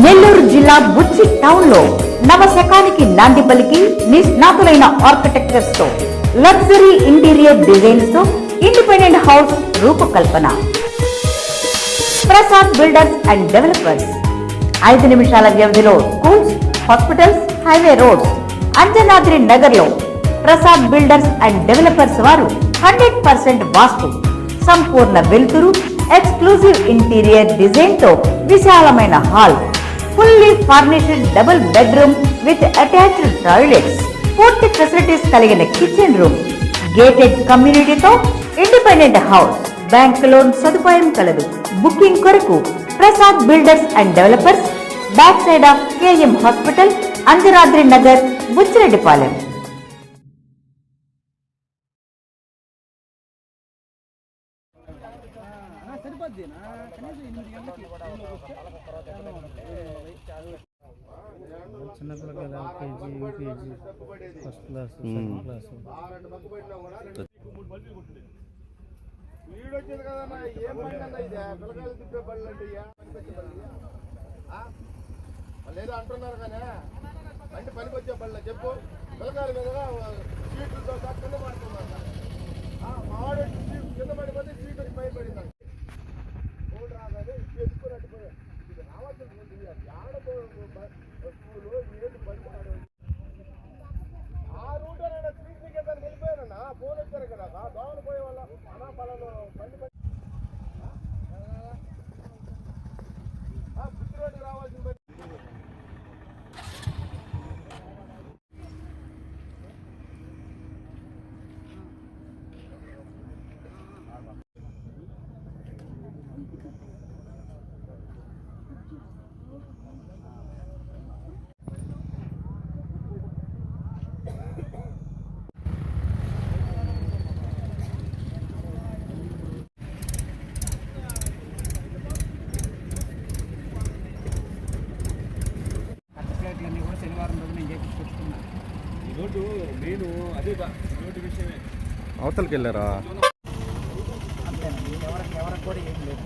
నెల్లూరు జిల్లా బుచ్చి టౌన్ లో నవశకానికి నాంది పలికి నిష్ణాతులైన ఆర్కిటెక్చర్స్ తో లగ్జరీ ఇంటీరియర్ డిజైన్స్ తో ఇండిపెండెంట్ హౌస్ రూపకల్పన. ప్రసాద్ బిల్డర్స్ అండ్ డెవలపర్స్ 5 నిమిషాల వ్యవధిలో schools, hospitals, highway roads. Anjanadri Nagar లో ప్రసాద్ బిల్డర్స్ అండ్ డెవలపర్స్ వారు 100% వాస్తు, సంపూర్ణ వెలుతురు, ఎక్స్క్లూజివ్ ఇంటీరియర్ డిజైన్ తో విశాలమైన hall, fully furnished double bedroom with attached toilets, పూర్తి ఫెసిలిటీస్ కలిగిన కిచెన్ రూమ్, గేటెడ్ కమ్యూనిటీతో ఇండిపెండెంట్ హౌస్, బ్యాంక్ లోన్ సదుపాయం కలదు. బుకింగ్ కొరకు Prasad builders and developers, back side of KM hospital, Anjanadri Nagar, Buchireddypalem. చిన్నపిల్లలు LKG, UKG, first class, second class. వీడొచ్చింది కదన్నా, ఏం బండి అన్న ఇది? పిల్లకాయలు తిప్పే బండ్లు అంటే లేదో అంటున్నారు కానీ బండి పనికి వచ్చే బండ్ల చెప్పు. పిల్లకాయల మీద సీట్లతో కింద పడుతున్నారు. మావాడు కింద పడిపోతే సీట్ వచ్చి పై పడింది. రోడ్డు రాగానే ఎదుర్కొని అడ్డిపోయాడు. ఇది రావాల్సిన ఆడతో స్కూలు ఏది బండి ఆ రూట్ అయినా శ్రీకి దానికి వెళ్ళిపోయానన్నా. ఫోన్ వచ్చారు కదా దోమలు పోయే వాళ్ళ అనాపాలలో బండి బుద్ధి రోడ్డుకి రావాల్సిన బండి. అవతలకి వెళ్ళారా? ఎవరికి కూడా ఏం లేదు.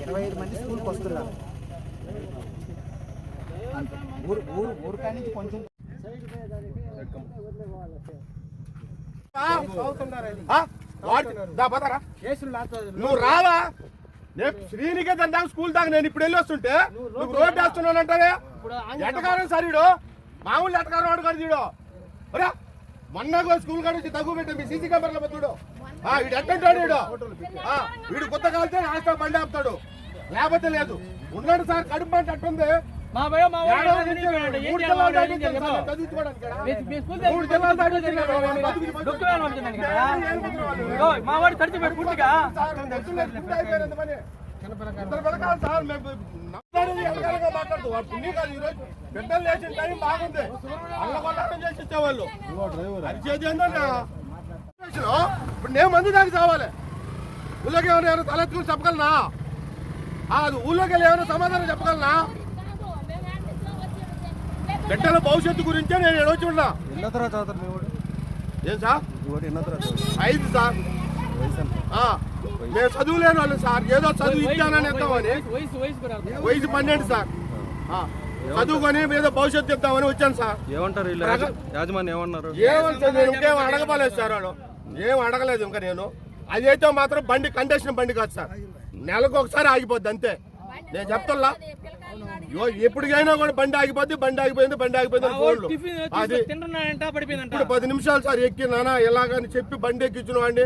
25 మంది స్కూల్కి వస్తున్నారు. ఊరు కానీ కొంచెం నువ్వు రావా? నేను శ్రీనికేతన్ దాకా స్కూల్ దాకా నేను ఇప్పుడు వెళ్ళి వస్తుంటే నువ్వు రోడ్డు వేస్తున్నాను అంటావే. ఎటకారం సరిడు మామూలు ఎటకారం వాడు కాదు తీడు. అరే మొన్న స్కూల్ కాడ వచ్చి తగ్గు పెట్టా మీ సీసీ కెమెరాలో పెట్టుడు. వీడు ఎట్టంటాడు వీడు. వీడు కొత్త కాలితే హాస్టల్ బండి ఆపుతాడు, లేకపోతే లేదు. ఉన్నాడు సార్ కడుపు అంటే అట్టుంది. పెద్దలు లేచిన టైం బాగుంది, అల్లగొల్లం చేసి ఇచ్చేవాళ్ళు. అరిచేది ఏంటన్నా ఇప్పుడు నేను మందు దానికి కావాలి. ఊళ్ళోకి ఏమైనా తలెత్తుకుని చెప్పగలనా? అది ఊళ్ళోకి వెళ్ళి ఏమైనా సమాధానం చెప్పగలనా? బిడ్డల భవిష్యత్తు గురించే నేను వచ్చి ఉన్నా. ఏం సార్? 5 సార్. నేను చదువు లేని వాళ్ళు సార్. ఏదో చదువు ఇచ్చానని ఇద్దామని. వయసు 12 సార్. చదువుకొని ఏదో భవిష్యత్తు ఇద్దామని వచ్చాను సార్. ఏమంటారు యాజమాన్యం? ఏమన్నారు? నేను ఇంకేం అడగలేదు సార్. వాడు ఏం అడగలేదు ఇంకా. నేను అదైతే మాత్రం బండి కండిషన్ బండి కాదు సార్. నెలకు ఒకసారి ఆగిపోద్ది అంతే. నేను చెప్తున్నా ఎప్పటికైనా కూడా బండి ఆగిపోద్ది. బండి ఆగిపోయింది ఫోన్లు. అది ఇప్పుడు 10 నిమిషాలు సార్ ఎక్కి నానా ఎలాగని చెప్పి బండి ఎక్కించిన వాడిని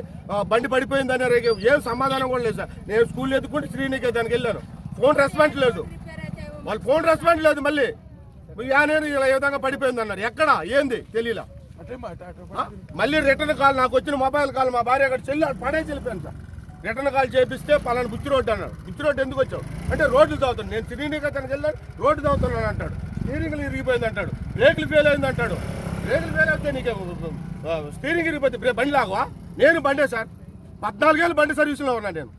బండి పడిపోయింది అనే ఏం సమాధానం కూడా లేదు సార్. నేను స్కూల్ ఎత్తుకుంటే శ్రీనికేతన్కి వెళ్ళాను. ఫోన్ రెస్పాన్స్ లేదు. వాళ్ళు ఫోన్ రెస్పాన్స్ లేదు. మళ్ళీ నేను ఇలా ఏ విధంగా పడిపోయింది అన్నారు. ఎక్కడ ఏంది తెలియలా. మళ్ళీ రిటర్న్ కాల్, నాకు వచ్చిన మొబైల్ కాల్ మా భార్య అక్కడ పడేసి వెళ్ళిపోయాను సార్. రిటర్న్ కాల్ చేపిస్తే పలానా బుచ్చి రోడ్డు అన్నాడు. బుచ్చి రోడ్డు ఎందుకు వచ్చావు అంటే రోడ్లు తాగుతాను. నేను శ్రీనికేతన్కి వెళ్ళాను, రోడ్డు తాగుతున్నాను అంటాడు. స్టీరింగ్లు ఇరిగిపోయింది అంటాడు. బ్రేకులు ఫెయిల్ అయింది అంటాడు. బ్రేకులు ఫెయిల్ అయితే నీకు స్టీరింగ్ ఇరిగిపోతే బండి లాగవా? నేను బండే సార్. 14 ఏళ్ళు బండి సర్వీసులో ఉన్నా నేను.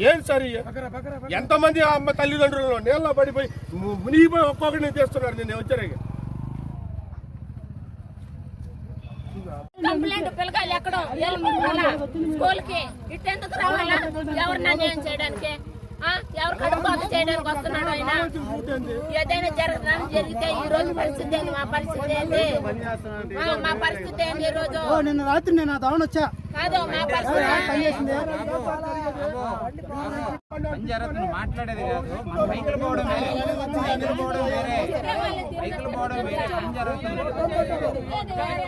ఏం సార్? ఎంతమంది అమ్మ తల్లిదండ్రులు నీళ్ళలో పడిపోయి మునిగిపోయి ఒక్కొక్కరిని తీస్తున్నారు. నేను వచ్చారు కంప్లైంట్ పిల్లకాయలు ఎక్కడో వెళ్ళిపోవాలా స్కూల్ కి ఇట్టెందుకు రావాలా? ఎవరిని అన్యాయం చేయడానికి, ఎవరు కడుపుకోత చేయడానికి వస్తున్నాడు ఆయన? ఏదైనా జరిగితే ఈ రోజు పరిస్థితి ఏంది? మా పరిస్థితి ఏంది? మా పరిస్థితి ఏంది ఈ రోజు? నిన్న రాత్రి నేను ఆ దావన్ వచ్చా కాదు మా పరిస్థితి పని జరుగుతుంది, మాట్లాడేది కాదు. మన బైకులు పోవడం వేరే, బైకులు పోవడం వేరే, పని జరుగుతుంది.